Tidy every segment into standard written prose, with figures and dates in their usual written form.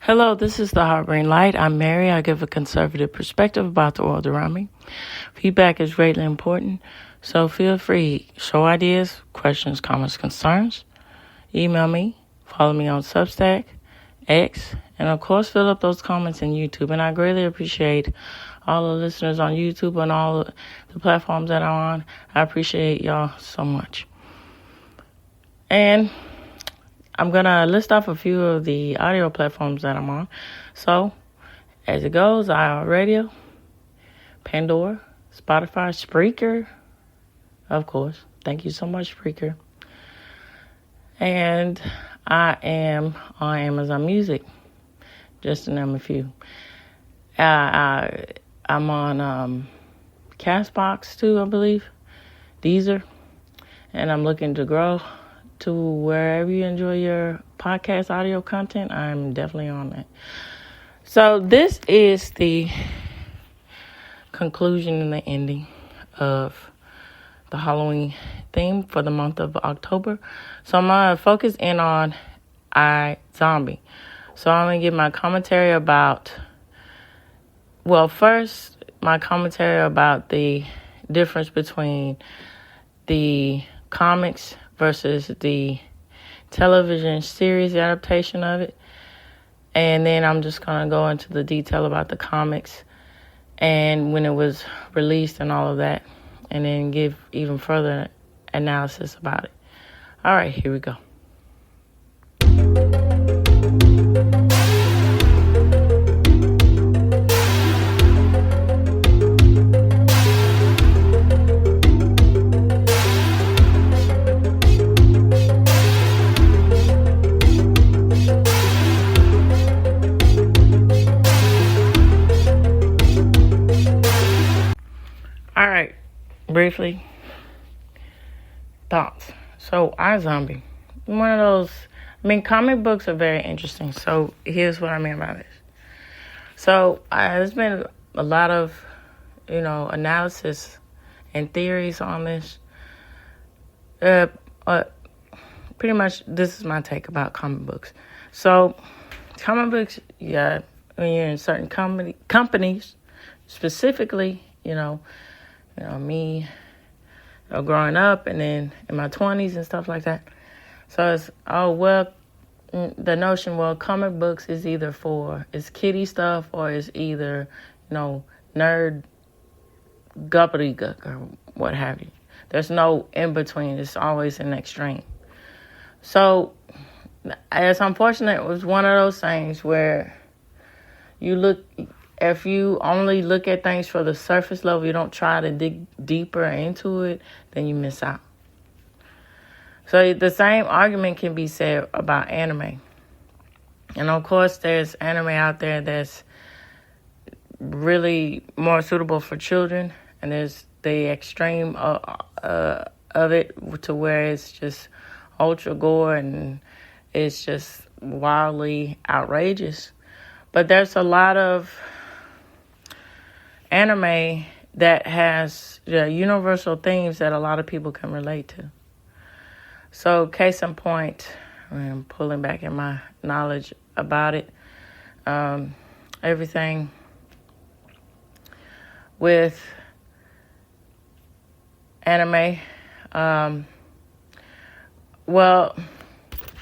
Hello, this is the Harboring Light. I'm Mary. I give a conservative perspective about the world around me. Feedback is greatly important, so feel free. Show ideas, questions, comments, concerns. Email me, follow me on Substack, X, and of course fill up those comments in YouTube. And I greatly appreciate all the listeners on YouTube and all the platforms that I'm on. I appreciate y'all so much. And I'm going to list off a few of the audio platforms that I'm on. So, as it goes, iHeartRadio, Pandora, Spotify, Spreaker, of course. Thank you so much, Spreaker. And I am on Amazon Music, just to name a few. I'm on Castbox, too, I believe, Deezer, and I'm looking to grow to wherever you enjoy your podcast audio content. I'm definitely on that. So this is the conclusion and the ending of the Halloween theme for the month of October. So I'm going to focus in on iZombie. So I'm going to give my commentary about, first, my commentary about the difference between the comics versus the television series adaptation of it. And then I'm just going to go into the detail about the comics and when it was released and all of that. And then give even further analysis about it. All right, here we go. Briefly, thoughts. So, iZombie, one of those, comic books are very interesting. So, here's what I mean by this. So, there's been a lot of, analysis and theories on this. Pretty much, this is my take about comic books. So, comic books, when you're in certain companies, specifically, me, growing up and then in my 20s and stuff like that. So it's, the notion, comic books is either it's kiddie stuff or it's either, nerd gobbledygook or what have you. There's no in between. It's always an extreme. So it's unfortunate. It was one of those things where if you only look at things for the surface level, you don't try to dig deeper into it, then you miss out. So the same argument can be said about anime. And of course, there's anime out there that's really more suitable for children. And there's the extreme of it to where it's just ultra gore and it's just wildly outrageous. But there's a lot of anime that has universal themes that a lot of people can relate to. So, case in point, I'm pulling back in my knowledge about it. Everything with anime.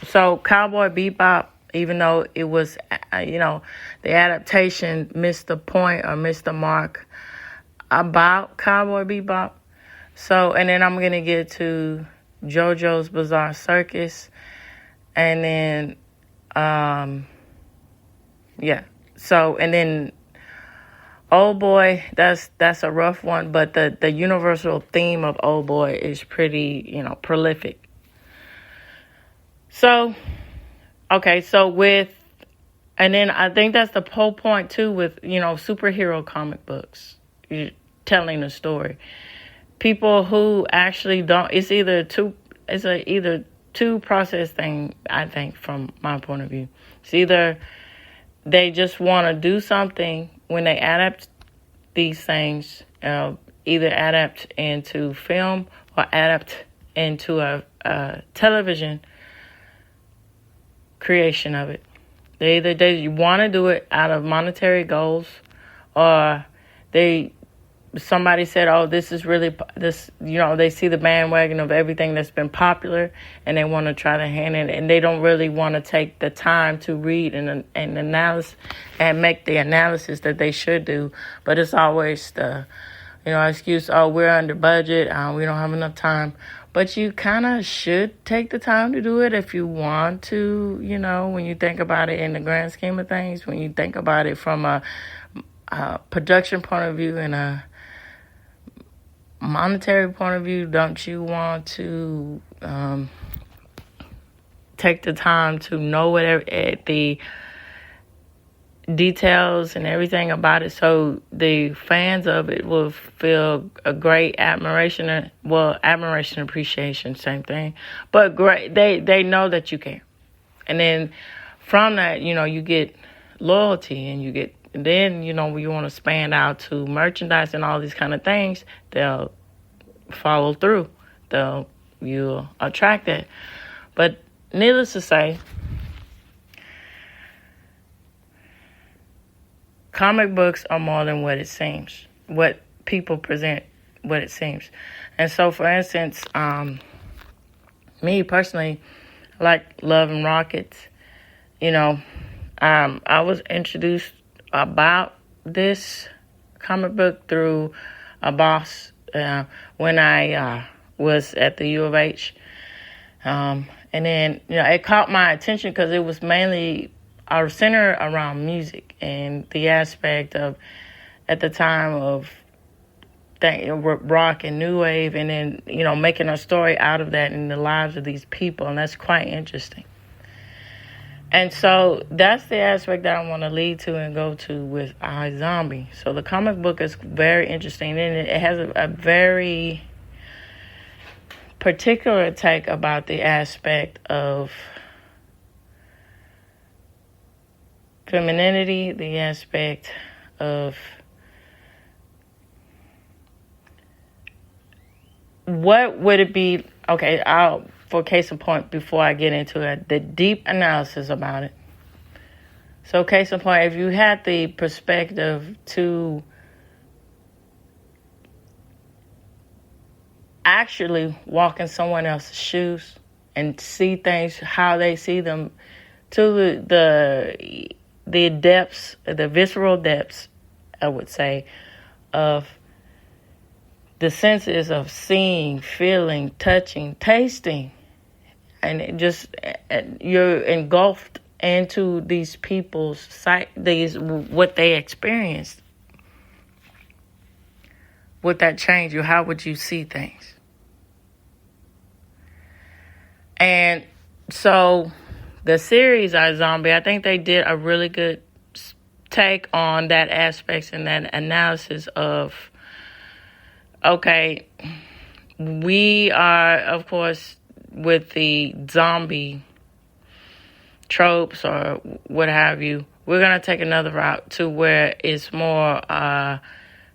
So Cowboy Bebop, even though it was, the adaptation missed the point or missed the mark about Cowboy Bebop. So, and then I'm going to get to JoJo's Bizarre Circus. And then, So, and then Old Boy, that's a rough one. But the universal theme of Old Boy is pretty, prolific. So, okay, and then I think that's the whole point too with, superhero comic books, telling a story. People who actually don't, it's either two process thing, I think, from my point of view. It's either they just want to do something when they adapt these things, either adapt into film or adapt into a television creation of it. They want to do it out of monetary goals, or somebody said, oh, this is really this. They see the bandwagon of everything that's been popular, and they want to try to hand it, and they don't really want to take the time to read and analyze and make the analysis that they should do. But it's always the excuse, oh, we're under budget, we don't have enough time. But you kind of should take the time to do it if you want to, when you think about it in the grand scheme of things, when you think about it from a production point of view and a monetary point of view. Don't you want to take the time to know whatever the details and everything about it, so the fans of it will feel a great admiration, appreciation, same thing, but great, they know that you care. And then from that, you get loyalty, and then you want to span out to merchandise and all these kind of things. They'll follow through. You'll attract it. But needless to say, comic books are more than what it seems. What people present, what it seems. And so, for instance, me personally, I like Love and Rockets. I was introduced about this comic book through a boss when I was at the U of H. And then, it caught my attention because it was mainly centered around music and the aspect of, at the time, of rock and new wave, and then, making a story out of that in the lives of these people. And that's quite interesting. And so that's the aspect that I want to lead to and go to with iZombie. So the comic book is very interesting, and it has a very particular take about the aspect of femininity, the aspect of what would it be. Okay, for case in point, before I get into it, the deep analysis about it. So case in point, if you had the perspective to actually walk in someone else's shoes and see things how they see them, to the depths, the visceral depths, I would say, of the senses of seeing, feeling, touching, tasting, and you're engulfed into these people's sight, what they experienced. Would that change you? How would you see things? And so the series iZombie, I think they did a really good take on that aspects and that analysis of, okay, we are, of course, with the zombie tropes or what have you, we're going to take another route to where it's more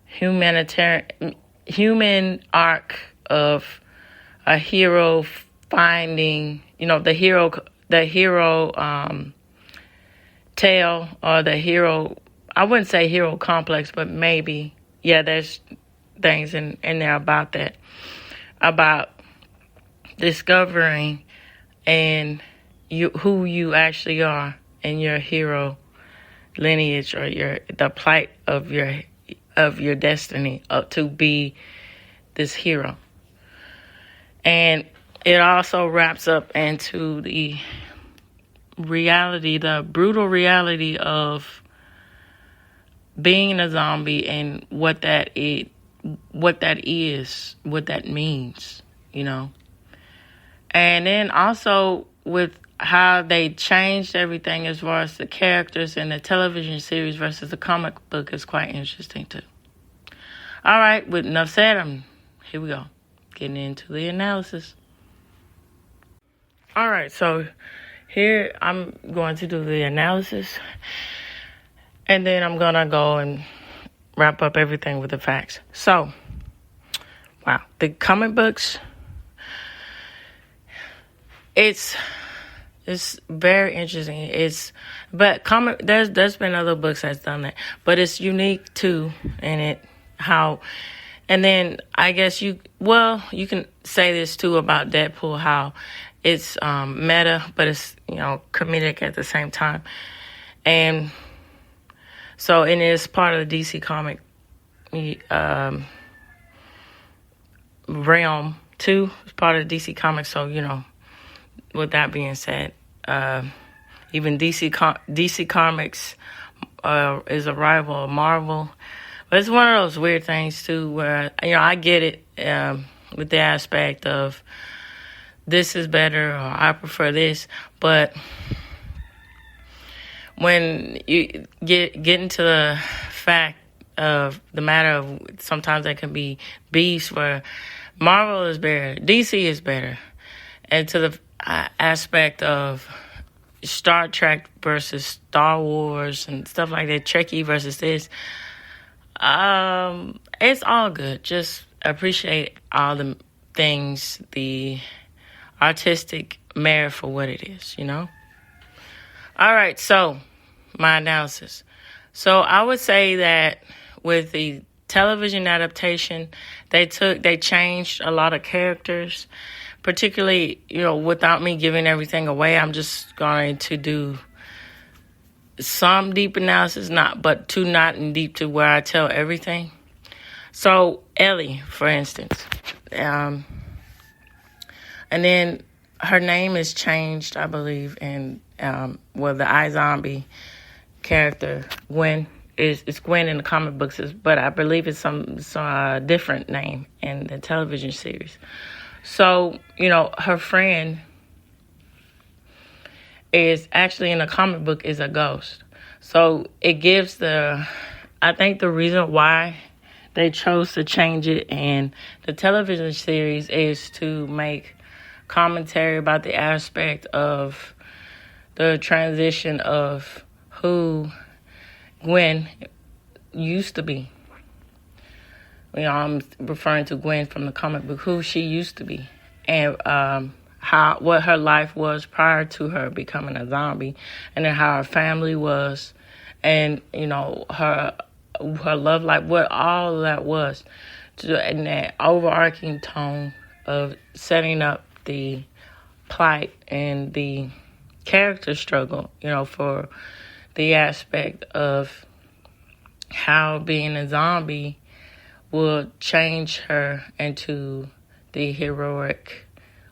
human arc of a hero finding, the hero tale, or the hero, I wouldn't say hero complex, but maybe, there's things in there about that, about discovering who you actually are in your hero lineage, or the plight of your destiny to be this hero. And it also wraps up into the reality, the brutal reality of being a zombie and what that is, what that means, And then also with how they changed everything as far as the characters in the television series versus the comic book is quite interesting too. All right, with enough said, here we go. Getting into the analysis. All right, so here I'm going to do the analysis, and then I'm going to go and wrap up everything with the facts. So, wow, the comic books, it's very interesting. It's But there's been other books that's done that, but it's unique too in it how. And then I guess you can say this too about Deadpool, how it's meta, but it's comedic at the same time, and so it is part of the DC comic realm too. It's part of the DC Comics. So with that being said, even DC Comics is a rival of Marvel. But it's one of those weird things too, where I get it with the aspect of this is better or I prefer this, but when you get into the fact of the matter of sometimes there can be beefs where Marvel is better, DC is better, and to the aspect of Star Trek versus Star Wars and stuff like that, Trekkie versus this, it's all good. Just appreciate all the things, the artistic merit for what it is, All right, so my analysis. So I would say that with the television adaptation, they changed a lot of characters, particularly, without me giving everything away. I'm just going to do some deep analysis, not in deep to where I tell everything. So Ellie, for instance, and then her name is changed, I believe, in the iZombie character Gwen it's Gwen in the comic books, but I believe it's some different name in the television series. So her friend is actually in the comic book is a ghost. So it gives I think the reason why they chose to change it in the television series is to make commentary about the aspect of the transition of who Gwen used to be. I'm referring to Gwen from the comic book, who she used to be, and what her life was prior to her becoming a zombie, and then how her family was, and her love life, what all of that was, and that overarching tone of setting up the plight and the character struggle, for the aspect of how being a zombie will change her into the heroic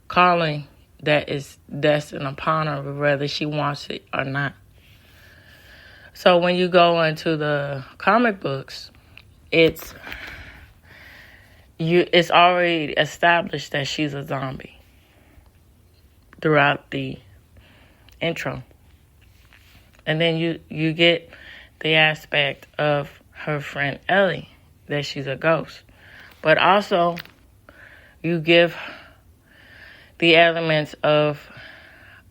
calling that is destined upon her, whether she wants it or not. So when you go into the comic books, it's already established that she's a zombie throughout the intro. And then you get the aspect of her friend Ellie, that she's a ghost. But also, you give the elements of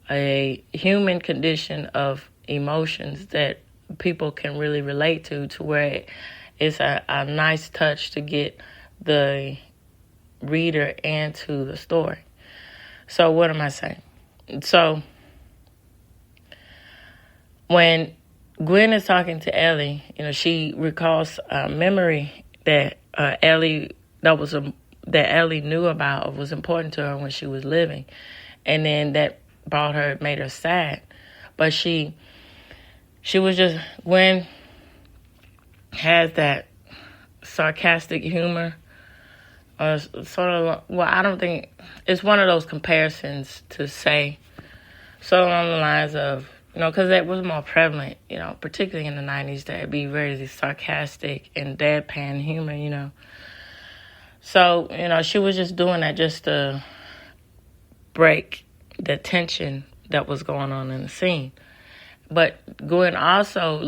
a human condition of emotions that people can really relate to where it's a nice touch to get the reader into the story. So what am I saying? So when Gwen is talking to Ellie, she recalls a memory that Ellie knew about, or was important to her when she was living, and then that made her sad. But she was just, Gwen has that sarcastic humor, or sort of, I don't think, it's one of those comparisons to say, sort of along the lines of, because that was more prevalent, particularly in the 90s, that it'd be very sarcastic and deadpan humor, So, she was just doing that just to break the tension that was going on in the scene. But Gwen also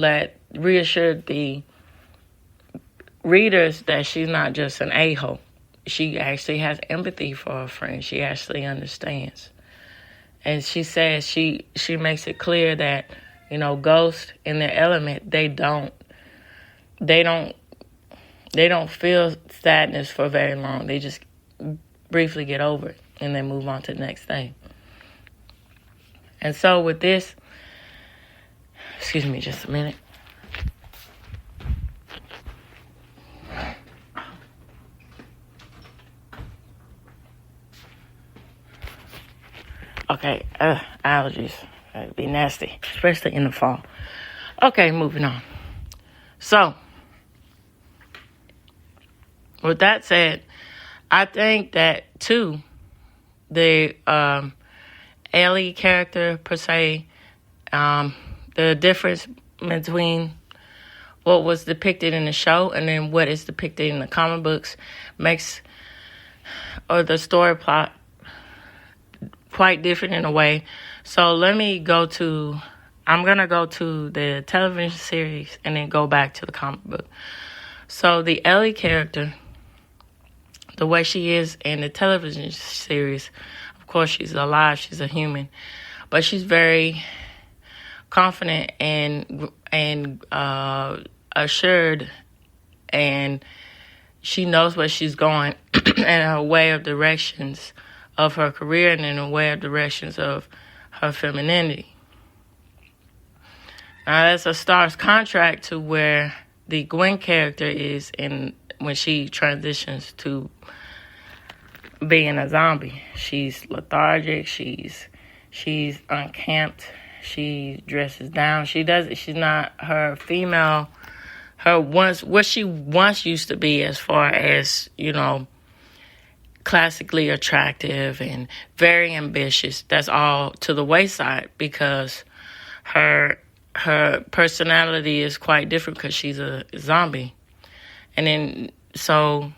reassured the readers that she's not just an a-hole. She actually has empathy for her friend. She actually understands. And she says she makes it clear that, ghosts in their element, they don't feel sadness for very long. They just briefly get over it and then move on to the next thing. And so with this, Excuse me just a minute. Okay, allergies. It'd be nasty, especially in the fall. Okay, moving on. So, with that said, I think that, too, the Ellie character, per se, the difference between what was depicted in the show and then what is depicted in the comic books makes, or the story plot, quite different in a way. So I'm going to go to the television series and then go back to the comic book. So the Ellie character, the way she is in the television series, of course she's alive, she's a human, but she's very confident and assured, and she knows where she's going and her way of directions of her career and in a way of directions of her femininity. Now that's a stark contrast to where the Gwen character is when she transitions to being a zombie. She's lethargic, she's unkempt, she dresses down. She's not her female, what she once used to be, as far as, classically attractive and very ambitious. That's all to the wayside because her personality is quite different because she's a zombie. And then, so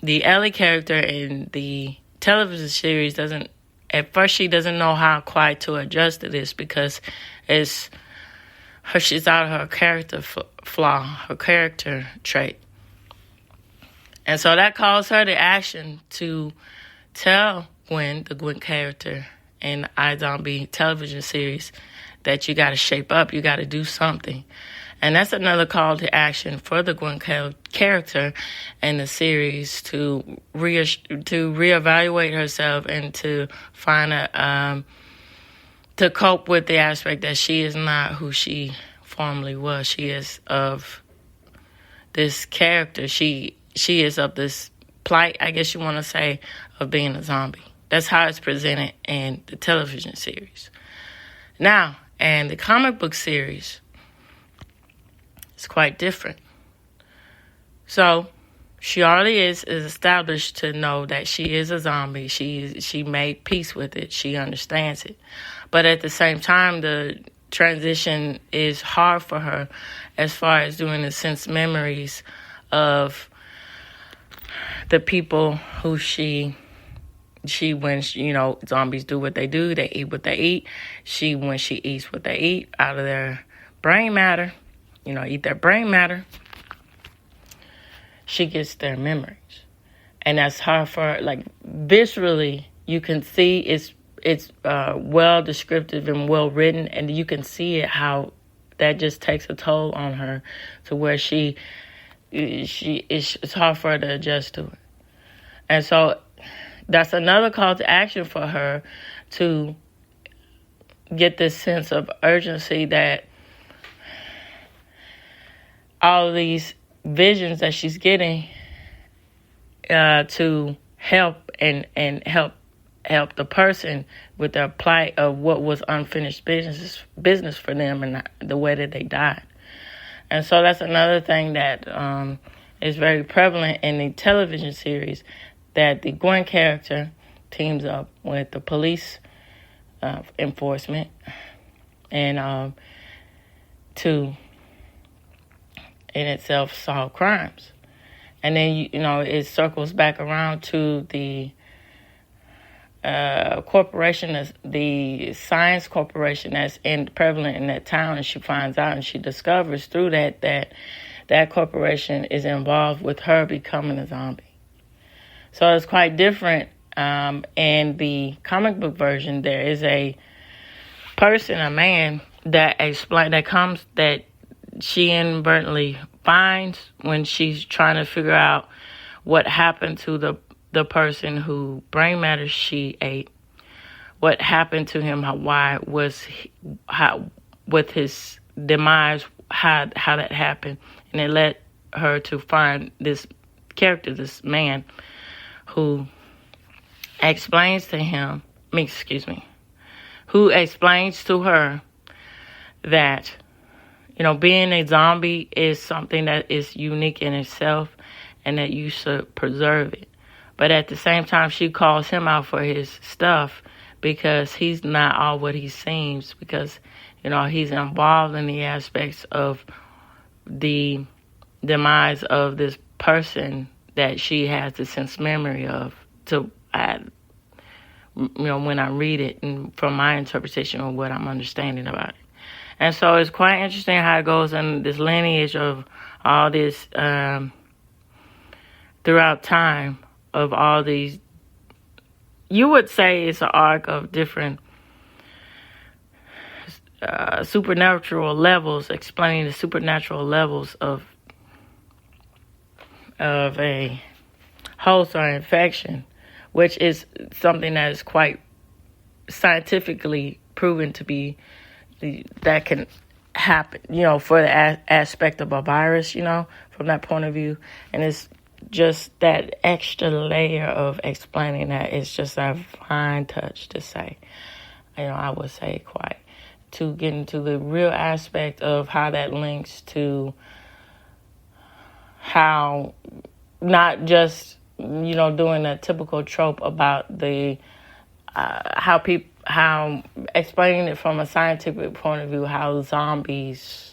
the Ellie character in the television series at first she doesn't know how quite to adjust to this because she's out of her character flaw, her character trait. And so that calls her to action to tell Gwen, the Gwen character in the iZombie television series, that you got to shape up, you got to do something. And that's another call to action for the Gwen character in the series to reevaluate herself and to find to cope with the aspect that she is not who she formerly was. She is of this character. She is of this plight, I guess you want to say, of being a zombie. That's how it's presented in the television series. Now, in the comic book series, it's quite different. So, she already is established to know that she is a zombie. She made peace with it. She understands it. But at the same time, the transition is hard for her as far as doing the sense memories of the people who when zombies do what they do, they eat what they eat. When she eats what they eat out of their brain matter, eat their brain matter, she gets their memories. And that's hard for her. Like, viscerally, you can see it's well descriptive and well written, and you can see it how that just takes a toll on her to where it's hard for her to adjust to it. And so that's another call to action for her to get this sense of urgency that all of these visions that she's getting to help and help the person with their plight of what was unfinished business for them and the way that they died. And so that's another thing that is very prevalent in the television series, that the Gwen character teams up with the police enforcement and to, in itself, solve crimes. And then, it circles back around to the corporation, the science corporation that's prevalent in that town, and she finds out and she discovers through that corporation is involved with her becoming a zombie. So it's quite different. In the comic book version, there is a person, a man, that she inadvertently finds when she's trying to figure out what happened to the person who brain matter she ate. What happened to him? with his demise, how that happened, and it led her to find this character, this man, who explains to him, who explains to her that, being a zombie is something that is unique in itself and that you should preserve it. But at the same time, she calls him out for his stuff because he's not all what he seems, because, he's involved in the aspects of the demise of this person that she has the sense memory of, when I read it and from my interpretation of what I'm understanding about it. And so it's quite interesting how it goes in this lineage of all this throughout time of all these. You would say it's an arc of different supernatural levels, explaining the supernatural levels of a host or infection, which is something that is quite scientifically proven to be that can happen, for the aspect of a virus, from that point of view. And it's just that extra layer of explaining that is just a fine touch to say, I would say quite, to get into the real aspect of how that links to how not just, doing a typical trope about the, how explaining it from a scientific point of view, how zombies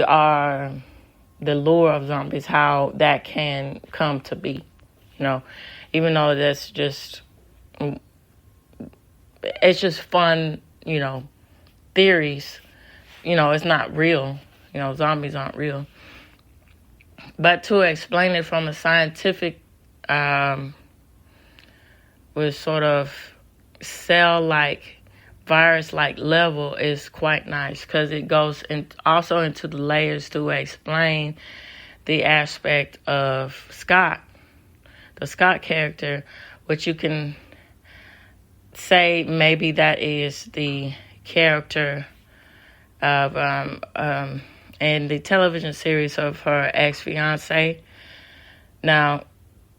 are, the lure of zombies, how that can come to be, even though that's just, it's just fun, theories, it's not real, zombies aren't real. But to explain it from a scientific, with sort of cell-like, virus-like level is quite nice, because it goes also into the layers to explain the aspect of Scott, the Scott character, which you can say maybe that is the character of in the television series of her ex-fiance. Now,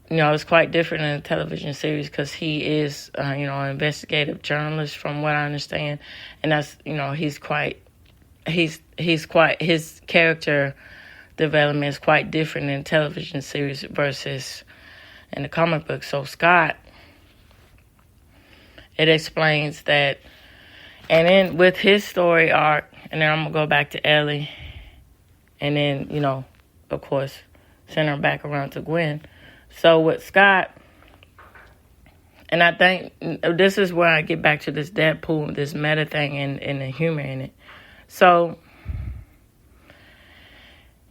it's quite different in the television series because he is, an investigative journalist from what I understand. And that's, his character development is quite different in the television series versus in the comic book. So Scott, it explains that, and then with his story arc, and then I'm going to go back to Ellie, and then, of course, send her back around to Gwen. So with Scott, and I think this is where I get back to this Deadpool, this meta thing and the humor in it. So,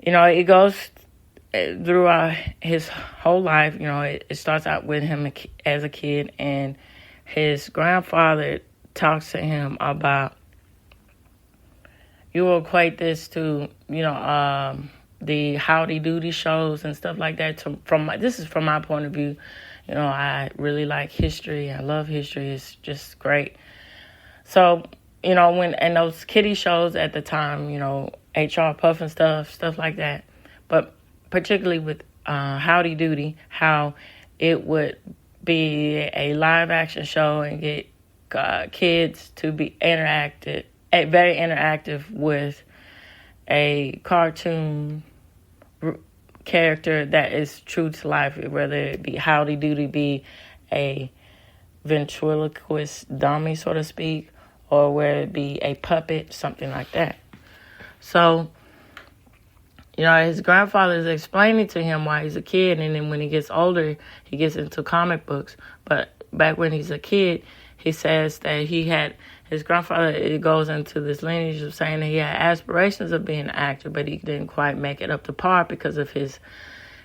it goes throughout his whole life. It starts out with him as a kid, and his grandfather talks to him about, you will equate this to, the Howdy Doody shows and stuff like that. This is from my point of view. I really like history. I love history. It's just great. So, when and those kiddie shows at the time, HR Puff and stuff like that. But particularly with Howdy Doody, how it would be a live action show and get kids to be very interactive with a cartoon character that is true to life, whether it be Howdy Doody be a ventriloquist dummy, so to speak, or whether it be a puppet, something like that. So, his grandfather is explaining to him why he's a kid, and then when he gets older, he gets into comic books. But back when he's a kid, he says that his grandfather, it goes into this lineage of saying that he had aspirations of being an actor, but he didn't quite make it up to par because of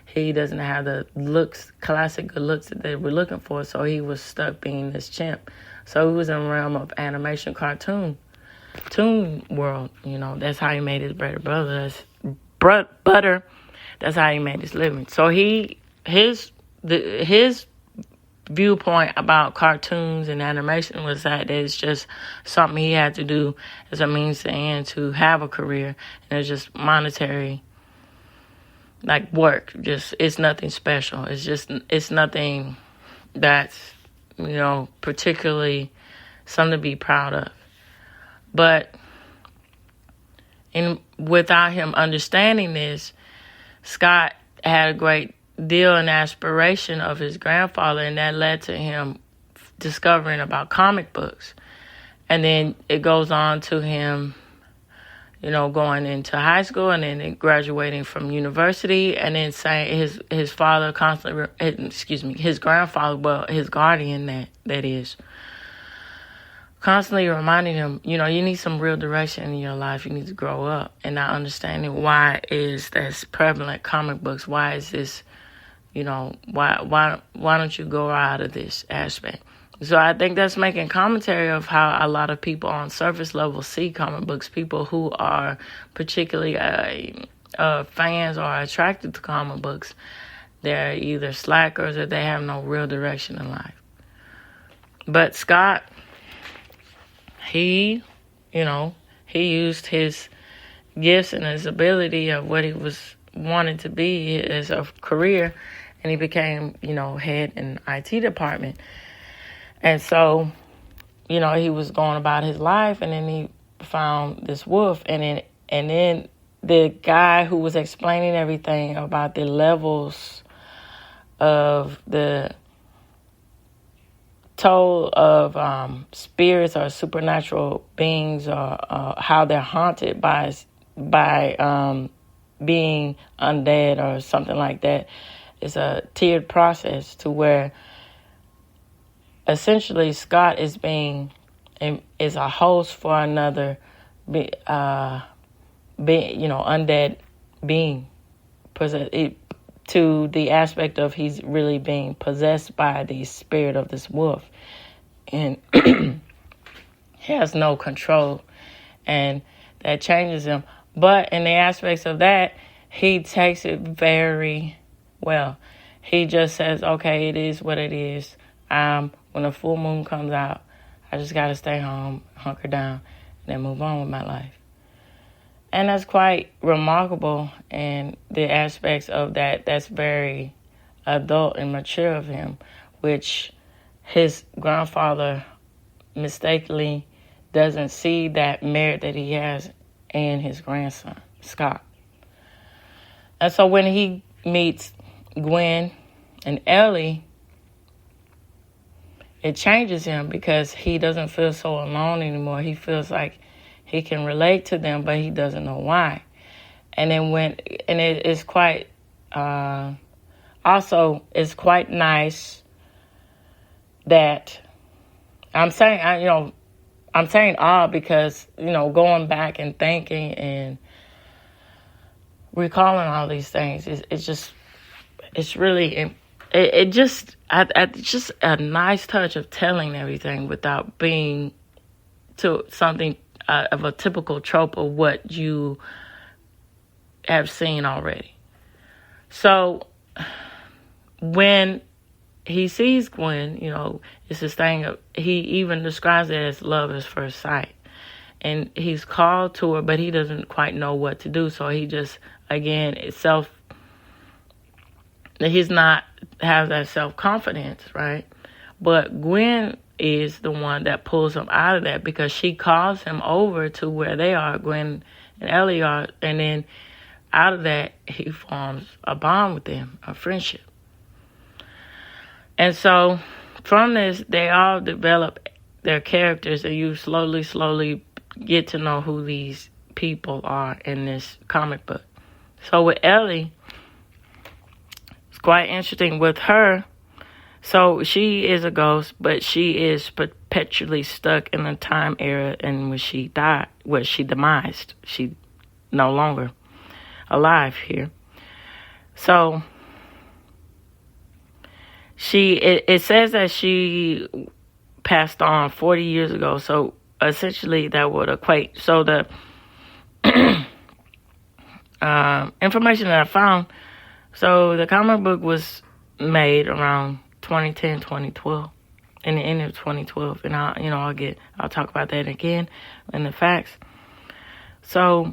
he doesn't have the classic good looks that they were looking for, so he was stuck being this chimp. So he was in the realm of animation cartoon world, that's how he made his bread and butter. That's how he made his living. So his viewpoint about cartoons and animation was that it's just something he had to do as a means to end to have a career, and it's just monetary, like work. Just it's nothing special. It's nothing that's particularly something to be proud of. But without him understanding this, Scott had a great deal and aspiration of his grandfather, and that led to him discovering about comic books. And then it goes on to him, going into high school and then graduating from university, and then saying his father constantly, his grandfather, well, his guardian, that is, constantly reminding him, you need some real direction in your life. You need to grow up. And not understanding why is that's prevalent comic books. Why is this, why don't you go out of this aspect? So I think that's making commentary of how a lot of people on surface level see comic books. People who are particularly fans or attracted to comic books, they're either slackers or they have no real direction in life. But Scott, he used his gifts and his ability of what he was wanted to be as a career, and he became, head in IT department. And so, he was going about his life, and then he found this wolf, and then the guy who was explaining everything about the levels of the toll of spirits or supernatural beings, or how they're haunted by being undead or something like that. It's a tiered process to where essentially Scott is a host for another undead being, to the aspect of he's really being possessed by the spirit of this wolf, and he has no control, and that changes him. But in the aspects of that, he takes it very well. He just says, okay, it is what it is. When the full moon comes out, I just got to stay home, hunker down, and then move on with my life. And that's quite remarkable in the aspects of that. That's very adult and mature of him, which his grandfather mistakenly doesn't see that merit that he has in his grandson, Scott. And so when he meets Gwen and Ellie, it changes him because he doesn't feel so alone anymore. He feels like he can relate to them, but he doesn't know why. And then it is quite, also it's quite nice that I'm saying all because, going back and thinking and recalling all these things, it's just a nice touch of telling everything without being to something of a typical trope of what you have seen already. So when he sees Gwen, it's this thing of, he even describes it as love at first sight. And he's called to her, but he doesn't quite know what to do. So he just, again, he's not has that self-confidence, right? But Gwen is the one that pulls him out of that because she calls him over to where they are, Gwen and Ellie are, and then out of that, he forms a bond with them, a friendship. And so from this, they all develop their characters, and you slowly get to know who these people are in this comic book. So with Ellie, it's quite interesting with her. So she is a ghost, but she is perpetually stuck in the time era in which she died, where she demised. She no longer alive here. So it says that she passed on 40 years ago. So essentially that would equate. So the information that I found, so the comic book was made around 2010, 2012, in the end of 2012, and I'll talk about that again in the facts. So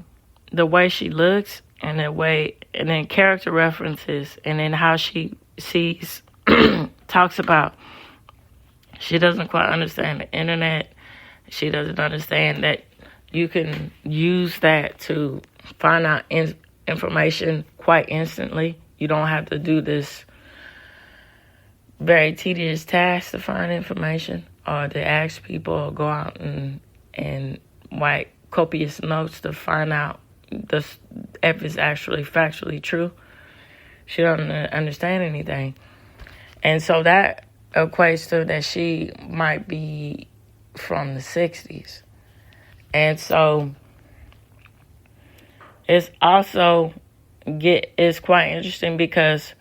the way she looks and then character references, and then how she sees, talks about, she doesn't quite understand the internet. She doesn't understand that you can use that to find out information quite instantly. You don't have to do this very tedious task to find information, or to ask people, or go out and write copious notes to find out if it's actually factually true. She doesn't understand anything. And so that equates to that she might be from the 60s. And so it's also it's quite interesting because,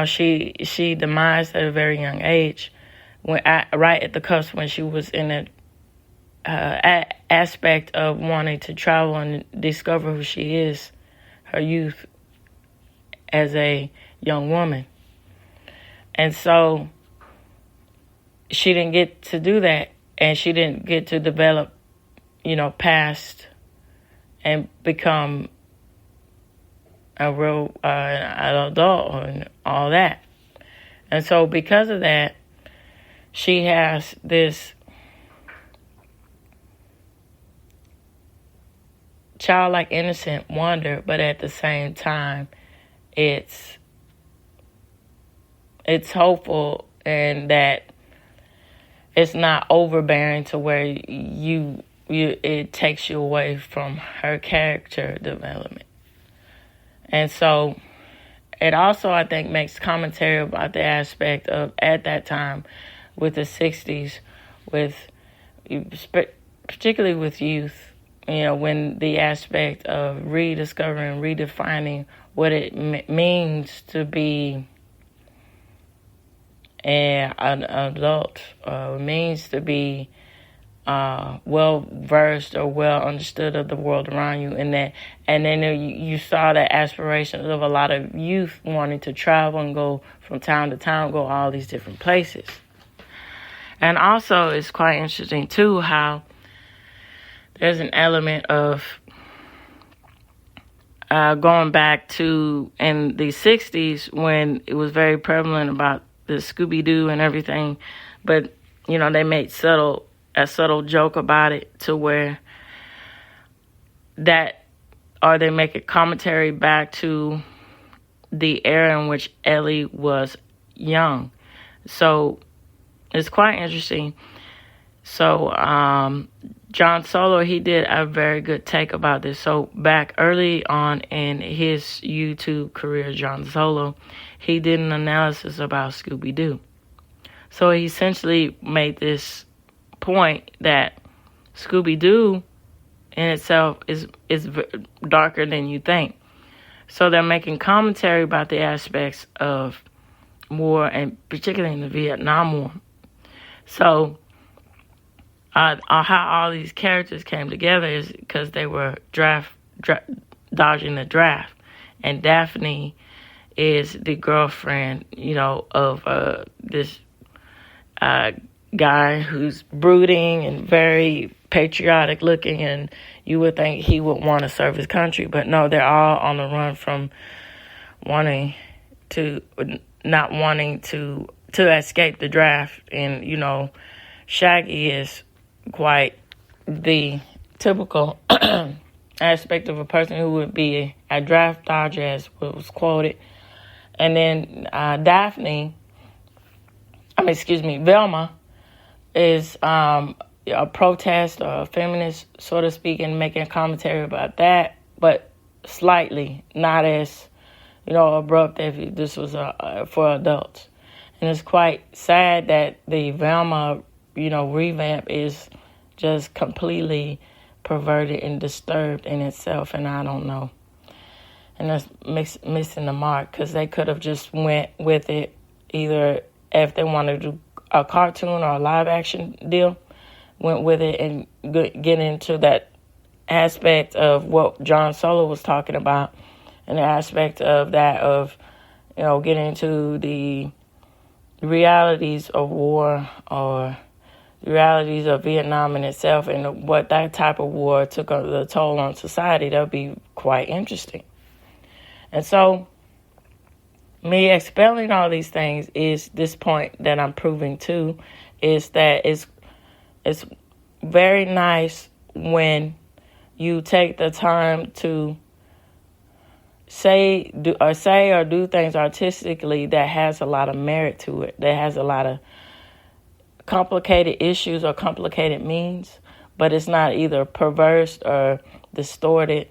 she demised at a very young age, right at the cusp when she was in a aspect of wanting to travel and discover who she is, her youth as a young woman. And so she didn't get to do that, and she didn't get to develop, past and become a real an adult and all that. And so because of that, she has this childlike, innocent wonder, but at the same time, it's hopeful, and that it's not overbearing to where it takes you away from her character development. And so it also, I think, makes commentary about the aspect of, at that time, with the 60s, particularly with youth, when the aspect of rediscovering, redefining what it means to be an adult, means to be well versed or well understood of the world around you, and then you saw the aspirations of a lot of youth wanting to travel and go from town to town, go all these different places. And also, it's quite interesting too how there's an element of going back to in the 60s when it was very prevalent about the Scooby-Doo and everything, but they made a subtle joke about it, to where or they make a commentary back to the era in which Ellie was young. So it's quite interesting. So John Solo, he did a very good take about this. So back early on in his YouTube career, John Solo, he did an analysis about Scooby-Doo. So he essentially made this point that Scooby-Doo in itself is darker than you think. So they're making commentary about the aspects of war, and particularly in the Vietnam War. So how all these characters came together is because they were dodging the draft. And Daphne is the girlfriend, of this guy who's brooding and very patriotic looking, and you would think he would want to serve his country, but no, they're all on the run from not wanting to escape the draft. And Shaggy is quite the typical aspect of a person who would be a draft dodger, as was quoted. And then Velma is a protest or a feminist, so to speak, and making a commentary about that, but slightly, not as, abrupt if this was for adults. And it's quite sad that the Velma, revamp is just completely perverted and disturbed in itself, and I don't know. And that's missing the mark, because they could have just went with it, either if they wanted to do a cartoon or a live action deal, went with it and get into that aspect of what John Solo was talking about, and the aspect of that of, getting into the realities of war or the realities of Vietnam in itself and what that type of war took the toll on society, that would be quite interesting. And so me expelling all these things is this point that I'm proving too, is that it's very nice when you take the time to say or do things artistically that has a lot of merit to it, that has a lot of complicated issues or complicated means, but it's not either perverse or distorted,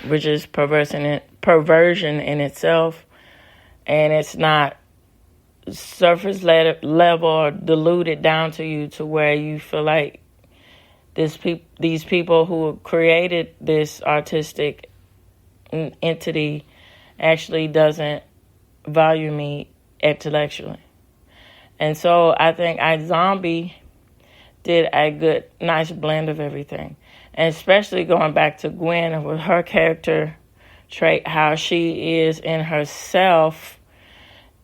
which is perversion in itself, and it's not surface level or diluted down to you to where you feel like these people who created this artistic entity actually doesn't value me intellectually. And so I think iZombie did a nice blend of everything. And especially going back to Gwen with her character trait, how she is in herself.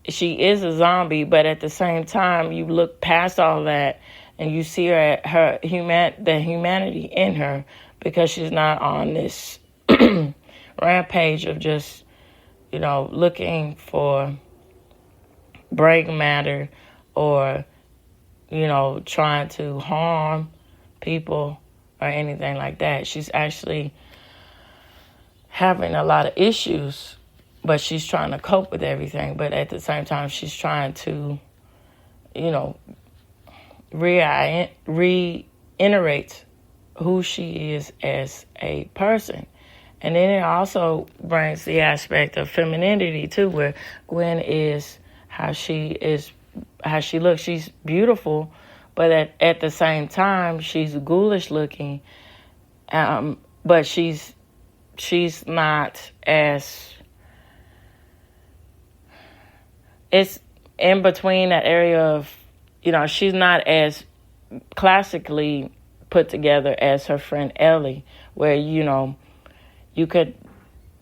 She is a zombie, but at the same time, you look past all that and you see the humanity in her, because she's not on this rampage of just, looking for brain matter or, trying to harm people or anything like that. She's actually having a lot of issues, but she's trying to cope with everything. But at the same time, she's trying to, reiterate who she is as a person. And then it also brings the aspect of femininity too, where Gwen is how she looks. She's beautiful, but at the same time, she's ghoulish looking. But she's not as, it's in between that area of, she's not as classically put together as her friend Ellie, where, you could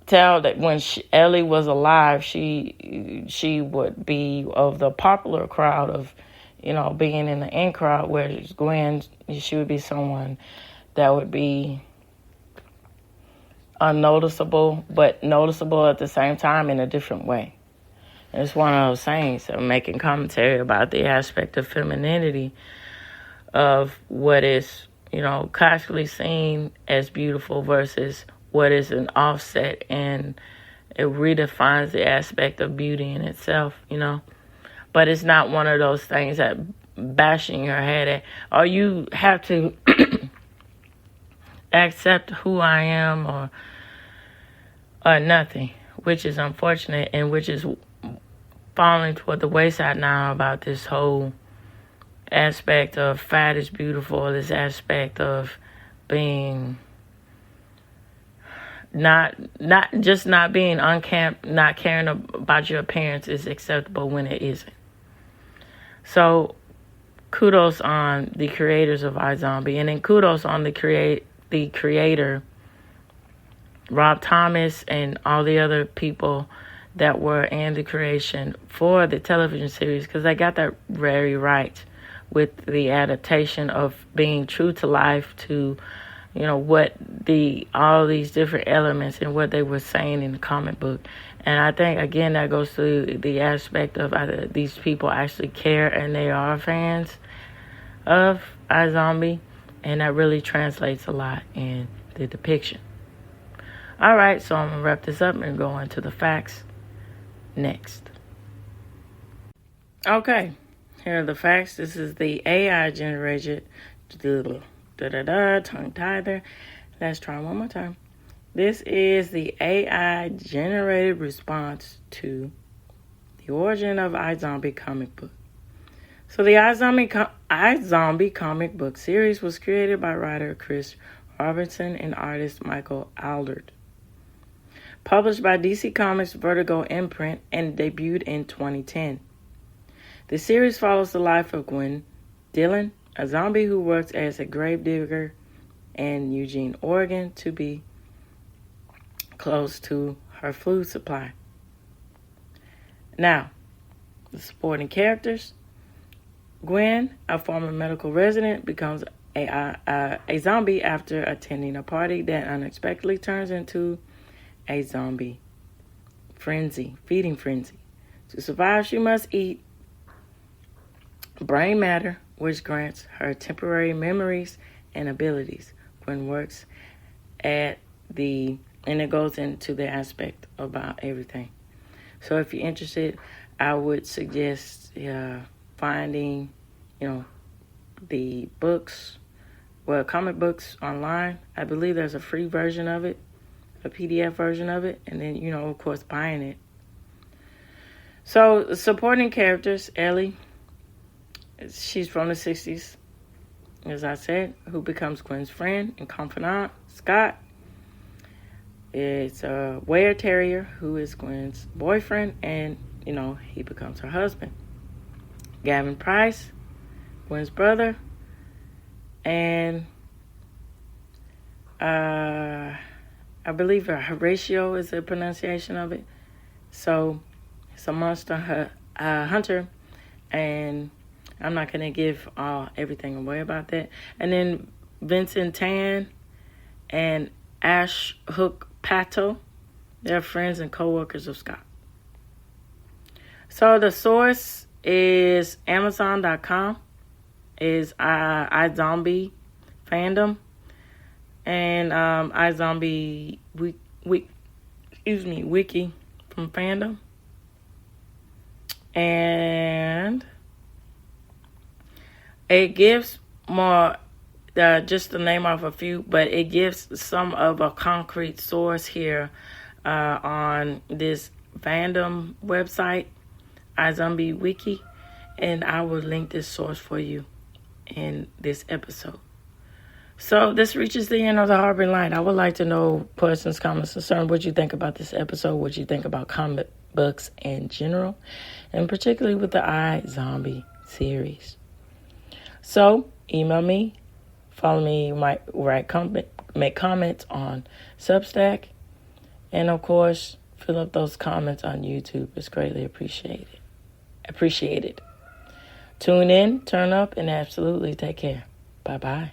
tell that when Ellie was alive, she would be of the popular crowd of, being in the in crowd, whereas Gwen, she would be someone that would be unnoticeable, but noticeable at the same time in a different way. And it's one of those things of making commentary about the aspect of femininity of what is, classically seen as beautiful versus what is an offset, and it redefines the aspect of beauty in itself, But it's not one of those things that bashing your head at, or you have to accept who I am or nothing, which is unfortunate and which is falling toward the wayside now about this whole aspect of fat is beautiful, this aspect of being not being unkempt, not caring about your appearance is acceptable when it isn't. So kudos on the creators of iZombie, and then kudos on the creator, Rob Thomas, and all the other people that were in the creation for the television series, because they got that very right with the adaptation of being true to life to, what all these different elements and what they were saying in the comic book. And I think, again, that goes to the aspect of these people actually care and they are fans of iZombie, and that really translates a lot in the depiction. All right, so I'm going to wrap this up and go into the facts next. Okay, here are the facts. This is the AI generated, tongue-tied there. Let's try one more time. This is the AI generated response to the origin of iZombie comic book. So the iZombie comic book series was created by writer Chris Robertson and artist Michael Alderd. Published by DC Comics Vertigo imprint and debuted in 2010. The series follows the life of Gwen Dillon, a zombie who works as a gravedigger in Eugene, Oregon, to be close to her food supply. Now, The supporting characters. Gwen, a former medical resident, becomes a zombie after attending a party that unexpectedly turns into a zombie feeding frenzy. To survive, she must eat brain matter, which grants her temporary memories and abilities. Gwen works and it goes into the aspect about everything. So if you're interested, I would suggest finding, the books, comic books online. I believe there's a free version of it, a PDF version of it, and then, of course, buying it. So, supporting characters, Ellie, she's from the 60s, as I said, who becomes Gwen's friend and confidant. Scott is a Ware Terrier who is Gwen's boyfriend, and, he becomes her husband. Gavin Price, Gwen's brother, and I believe Horatio is the pronunciation of it. So it's a monster hunter, and I'm not going to give everything away about that. And then Vincent Tan and Ash Hook Pato, they're friends and co-workers of Scott. So the source is Amazon.com, is iZombie fandom, and iZombie wiki from fandom, and it gives more, just to name off a few, but it gives some of a concrete source here on this fandom website, iZombie wiki, and I will link this source for you in this episode. So this reaches the end of the Harboring Light. I would like to know questions, comments, concerns, what you think about this episode, what you think about comic books in general, and particularly with the iZombie series. So email me, follow me, make comments on Substack, and of course, fill up those comments on YouTube. It's greatly appreciated. Tune in, turn up, and absolutely take care. Bye-bye.